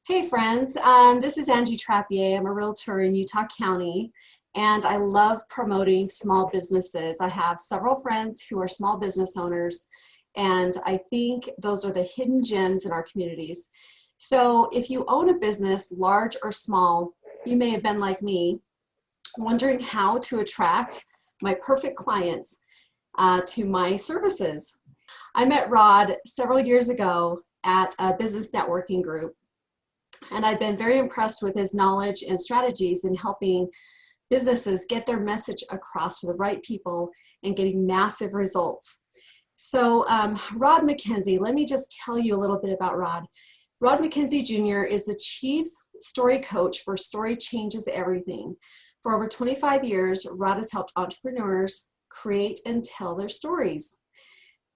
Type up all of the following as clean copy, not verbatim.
Hey friends, this is Angie Trappier. I'm a realtor in Utah County and I love promoting small businesses. I have several friends who are small business owners and I think those are the hidden gems in our communities. So if you own a business, large or small, you may have been like me, wondering how to attract my perfect clients to my services. I met Rod several years ago at a business networking group. And I've been very impressed with his knowledge and strategies in helping businesses get their message across to the right people and getting massive results. So Rod McKenzie, let me just tell you a little bit about Rod. Rod McKenzie Jr. is the chief story coach for Story Changes Everything. For over 25 years, Rod has helped entrepreneurs create and tell their stories.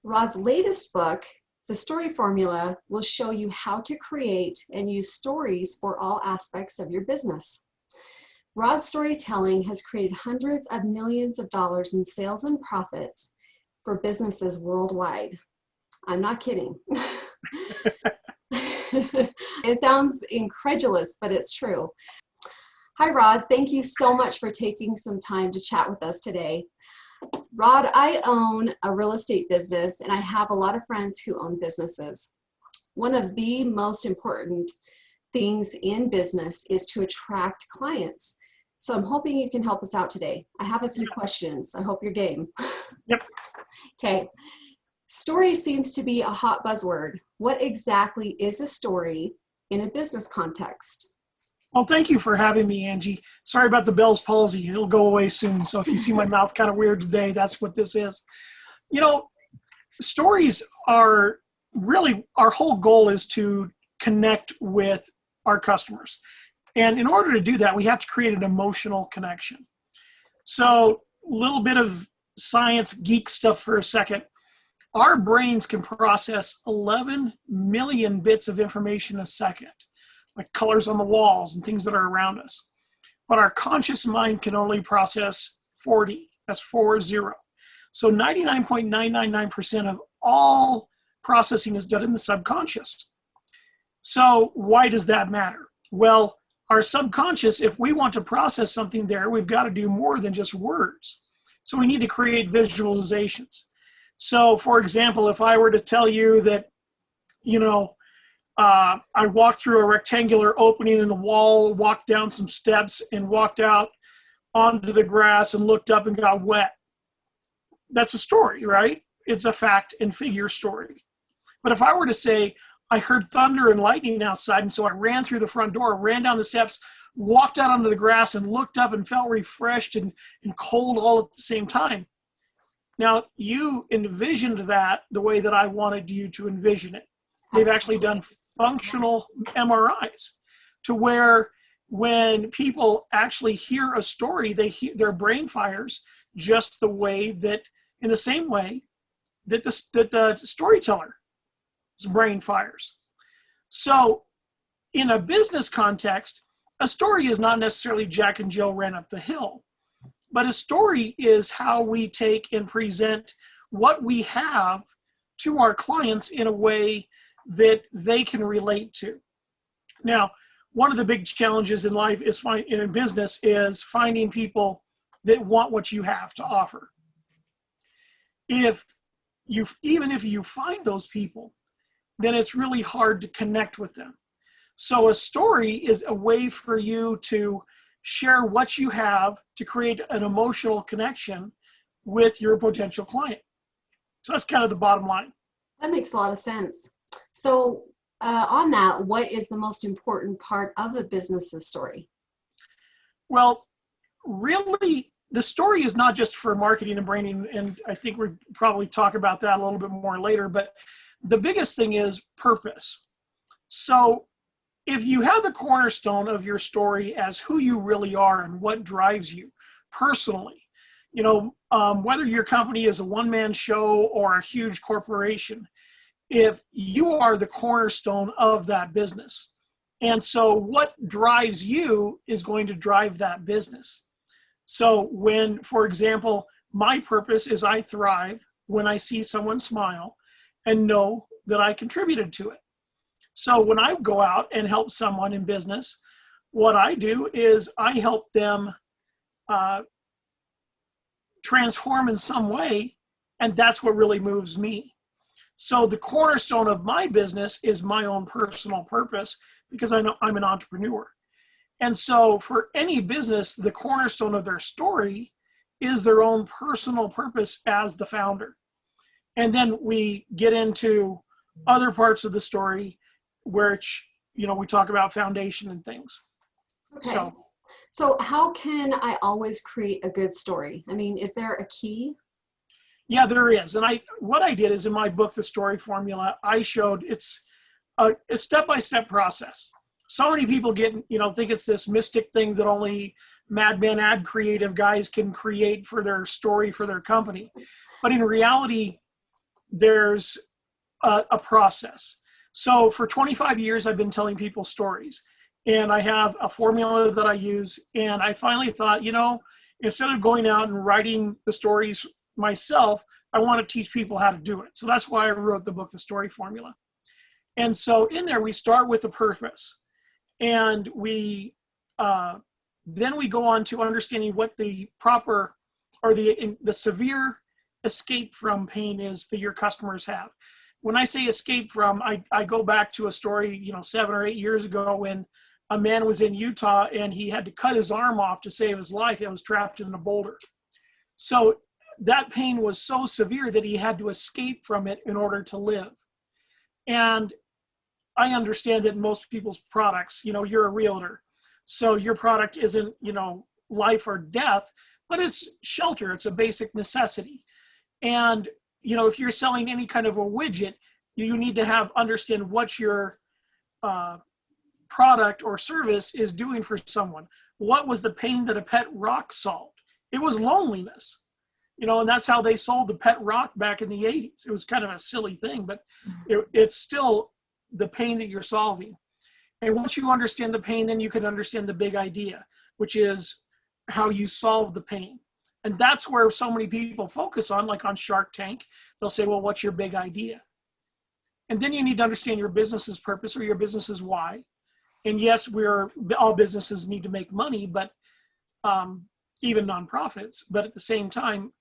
Rod's latest book, The Story Formula, will show you how to create and use stories for all aspects of your business. Rod's storytelling has created hundreds of millions of dollars in sales and profits for businesses worldwide. I'm not kidding. It sounds incredulous, but it's true. Hi, Rod. Thank you so much for taking some time to chat with us today. Rod, I own a real estate business and I have a lot of friends who own businesses. One of the most important things in business is to attract clients. So I'm hoping you can help us out today. I have a few questions. I hope you're game. Yep. Okay. Story seems to be a hot buzzword. What exactly is a story in a business context? Well, thank you for having me, Angie. Sorry about the Bell's palsy. It'll go away soon. So if you see my mouth kind of weird today, that's what this is. You know, stories are really, our whole goal is to connect with our customers. And in order to do that, we have to create an emotional connection. So a little bit of science geek stuff for a second. Our brains can process 11 million bits of information a second, like colors on the walls and things that are around us. But our conscious mind can only process 40. That's 40. So 99.999% of all processing is done in the subconscious. So why does that matter? Well, our subconscious, if we want to process something there, we've got to do more than just words. So we need to create visualizations. So for example, if I were to tell you that, I walked through a rectangular opening in the wall, walked down some steps, and walked out onto the grass and looked up and got wet. That's a story, right? It's a fact and figure story. But if I were to say, I heard thunder and lightning outside, and so I ran through the front door, ran down the steps, walked out onto the grass, and looked up and felt refreshed and cold all at the same time. Now, you envisioned that the way that I wanted you to envision it. They've actually done functional MRIs to where when people actually hear a story, their brain fires just the way that, in the same way that the storyteller's brain fires. So in a business context, a story is not necessarily Jack and Jill ran up the hill, but a story is how we take and present what we have to our clients in a way that they can relate to. Now, one of the big challenges in life is in business is finding people that want what you have to offer. Even if you find those people, then it's really hard to connect with them. So a story is a way for you to share what you have to create an emotional connection with your potential client. So that's kind of the bottom line. That makes a lot of sense. So on that, what is the most important part of the business's story? Well, really, the story is not just for marketing and branding, and I think we'll probably talk about that a little bit more later, but the biggest thing is purpose. So if you have the cornerstone of your story as who you really are and what drives you personally, whether your company is a one-man show or a huge corporation, if you are the cornerstone of that business. And so what drives you is going to drive that business. So when, for example, my purpose is I thrive when I see someone smile and know that I contributed to it. So when I go out and help someone in business, what I do is I help them transform in some way, and that's what really moves me. So the cornerstone of my business is my own personal purpose, because I know I'm an entrepreneur. And so for any business, the cornerstone of their story is their own personal purpose as the founder. And then we get into other parts of the story where, we talk about foundation and things. Okay. So how can I always create a good story? I mean, is there a key? Yeah, there is. And what I did is, in my book, The Story Formula, I showed it's a step-by-step process. So many people think it's this mystic thing that only madman ad creative guys can create for their story, for their company. But in reality, there's a process. So for 25 years, I've been telling people stories, and I have a formula that I use. And I finally thought, instead of going out and writing the stories myself, I want to teach people how to do it. So that's why I wrote the book, The Story Formula. And so in there, we start with the purpose, and then we go on to understanding what the proper or the severe escape from pain is that your customers have. When I say escape from, I go back to a story, 7 or 8 years ago, when a man was in Utah and he had to cut his arm off to save his life. It was trapped in a boulder. So that pain was so severe that he had to escape from it in order to live. And I understand that most people's products, you're a realtor, so your product isn't, life or death, but it's shelter. It's a basic necessity. And, if you're selling any kind of a widget, you need to understand what your product or service is doing for someone. What was the pain that a pet rock solved? It was loneliness. And that's how they sold the pet rock back in the 80s. It was kind of a silly thing, but it's still the pain that you're solving. And once you understand the pain, then you can understand the big idea, which is how you solve the pain. And that's where so many people focus on, like on Shark Tank. They'll say, well, what's your big idea? And then you need to understand your business's purpose or your business's why. And yes, all businesses need to make money, but even nonprofits. But at the same time,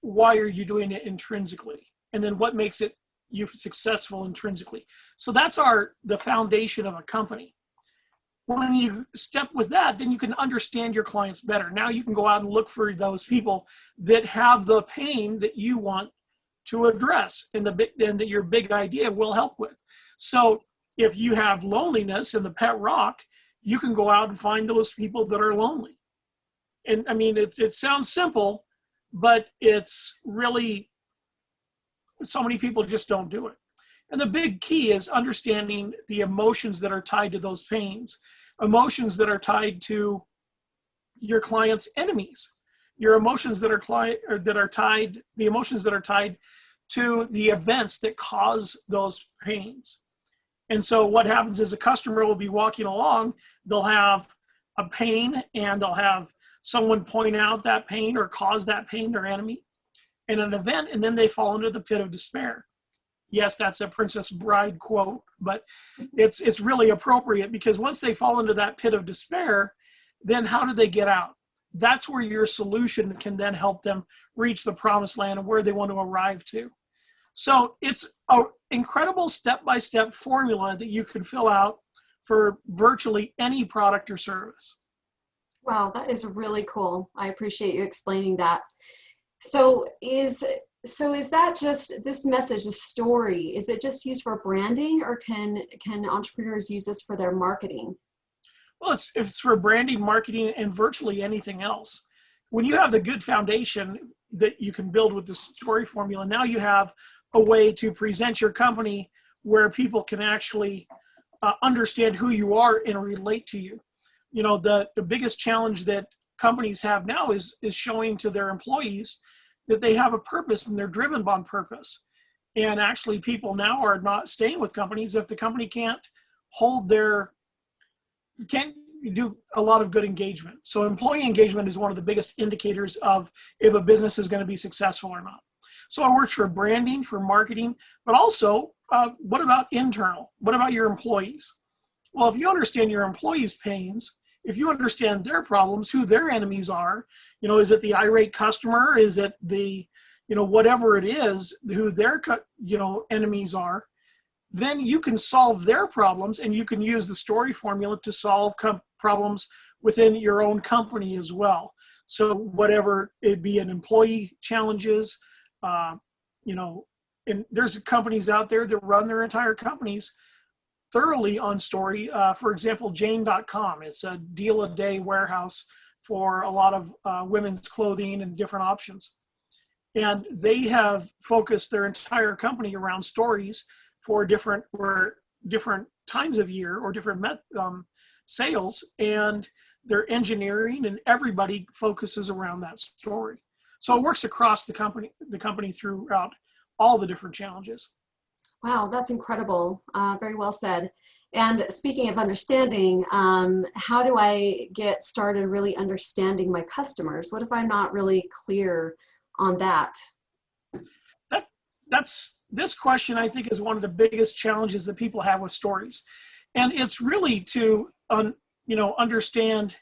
why are you doing it intrinsically? And then what makes you successful intrinsically? So that's the foundation of a company. When you step with that, then you can understand your clients better. Now you can go out and look for those people that have the pain that you want to address and that your big idea will help with. So if you have loneliness in the pet rock, you can go out and find those people that are lonely. And I mean, it sounds simple, but it's really, so many people just don't do it. And the big key is understanding the emotions that are tied to those pains, emotions that are tied to your client's enemies, your emotions that are tied to the events that cause those pains. And so what happens is a customer will be walking along, they'll have a pain, and they'll have someone point out that pain or cause that pain, their enemy, in an event, and then they fall into the pit of despair. Yes, that's a Princess Bride quote, but it's really appropriate, because once they fall into that pit of despair, then how do they get out? That's where your solution can then help them reach the promised land and where they want to arrive to. So it's an incredible step-by-step formula that you can fill out for virtually any product or service. Wow, that is really cool. I appreciate you explaining that. So is that just this message, a story, is it just used for branding, or can entrepreneurs use this for their marketing? Well, it's for branding, marketing, and virtually anything else. When you have the good foundation that you can build with the story formula, now you have a way to present your company where people can actually understand who you are and relate to you. The biggest challenge that companies have now is showing to their employees that they have a purpose and they're driven by purpose. And actually, people now are not staying with companies if the company can't do a lot of good engagement. So employee engagement is one of the biggest indicators of if a business is going to be successful or not. So it works for branding, for marketing, but also What about internal? What about your employees? Well, if you understand your employees' pains, if you understand their problems, who their enemies are, is it the irate customer? Is it the, whatever it is, who their, enemies are, then you can solve their problems, and you can use the story formula to solve problems within your own company as well. So whatever it be, an employee challenges, and there's companies out there that run their entire companies thoroughly on story. For example, Jane.com. It's a deal-a-day warehouse for a lot of women's clothing and different options. And they have focused their entire company around stories for different times of year or different sales, and their engineering and everybody focuses around that story. So it works across the company throughout all the different challenges. Wow, that's incredible. Very well said. And speaking of understanding, how do I get started really understanding my customers? What if I'm not really clear on that? This question, I think, is one of the biggest challenges that people have with stories. And it's really to understand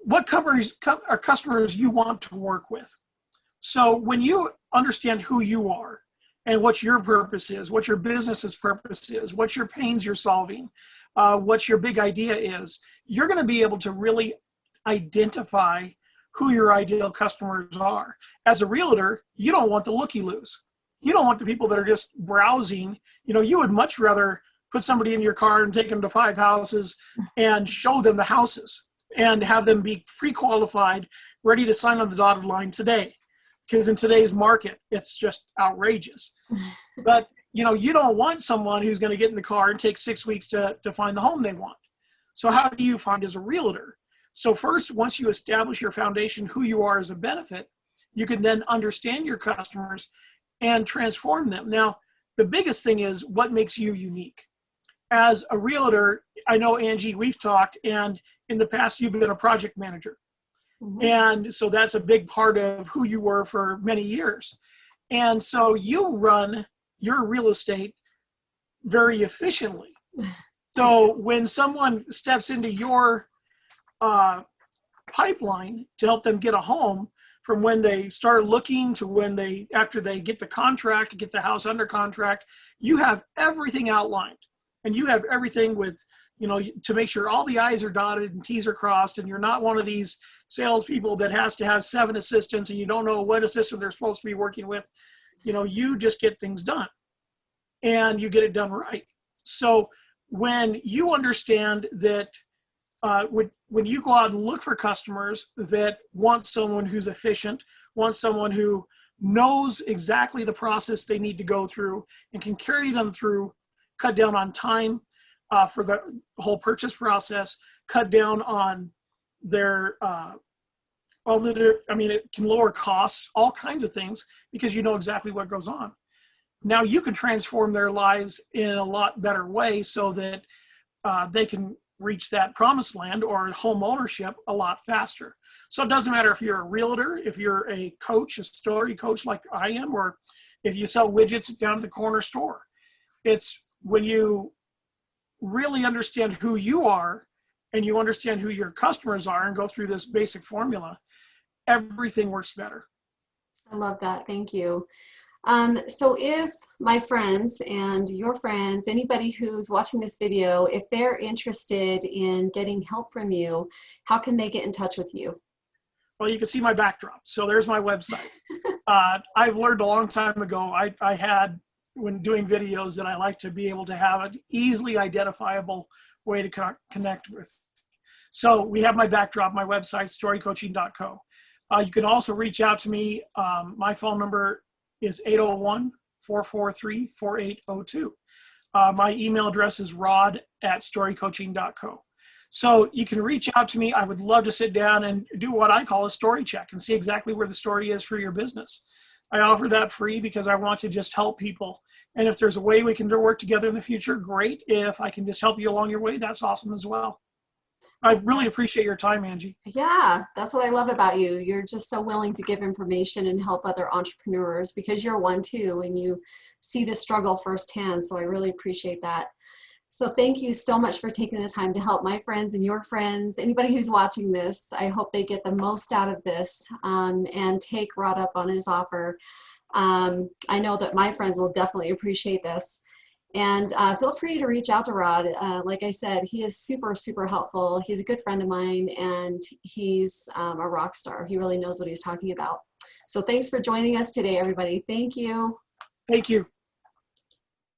what customers you want to work with. So when you understand who you are and what your purpose is, what your business's purpose is, what your pains you're solving, what your big idea is, you're going to be able to really identify who your ideal customers are. As a realtor, you don't want the looky-loos. You don't want the people that are just browsing. You would much rather put somebody in your car and take them to 5 houses and show them the houses and have them be pre-qualified, ready to sign on the dotted line today. Because in today's market, it's just outrageous. But, you don't want someone who's going to get in the car and take 6 weeks to find the home they want. So how do you find as a realtor? So first, once you establish your foundation, who you are as a benefit, you can then understand your customers and transform them. Now, the biggest thing is what makes you unique. As a realtor, I know, Angie, we've talked, and in the past, you've been a project manager. Mm-hmm. And so that's a big part of who you were for many years. And so you run your real estate very efficiently. So when someone steps into your pipeline to help them get a home, from when they start looking to after they get the contract, to get the house under contract, you have everything outlined, and you have everything with, to make sure all the I's are dotted and T's are crossed, and you're not one of these salespeople that has to have 7 assistants and you don't know what assistant they're supposed to be working with. You just get things done, and you get it done right. So when you understand that, when you go out and look for customers that want someone who's efficient, want someone who knows exactly the process they need to go through and can carry them through, cut down on time for the whole purchase process, cut down on their, it can lower costs, all kinds of things, because you know exactly what goes on. Now you can transform their lives in a lot better way so that they can reach that promised land or home ownership a lot faster. So it doesn't matter if you're a realtor, if you're a coach, a story coach like I am, or if you sell widgets down at the corner store. It's when you really understand who you are and you understand who your customers are and go through this basic formula, everything works better. I love that. Thank you. So if my friends and your friends, anybody who's watching this video, if they're interested in getting help from you, how can they get in touch with you? Well, you can see my backdrop. So there's my website. I've learned a long time ago, I had, when doing videos, that I like to be able to have an easily identifiable way to connect with. So we have my backdrop, my website, storycoaching.co. You can also reach out to me. My phone number is 801-443-4802. My email address is rod@storycoaching.co. So you can reach out to me. I would love to sit down and do what I call a story check and see exactly where the story is for your business. I offer that free because I want to just help people. And if there's a way we can work together in the future, great. If I can just help you along your way, that's awesome as well. I really appreciate your time, Angie. Yeah, that's what I love about you. You're just so willing to give information and help other entrepreneurs because you're one too, and you see the struggle firsthand. So I really appreciate that. So thank you so much for taking the time to help my friends and your friends, anybody who's watching this. I hope they get the most out of this and take Rod up on his offer. I know that my friends will definitely appreciate this. And feel free to reach out to Rod. Like I said, he is super, super helpful. He's a good friend of mine, and he's a rock star. He really knows what he's talking about. So thanks for joining us today, everybody. Thank you. Thank you.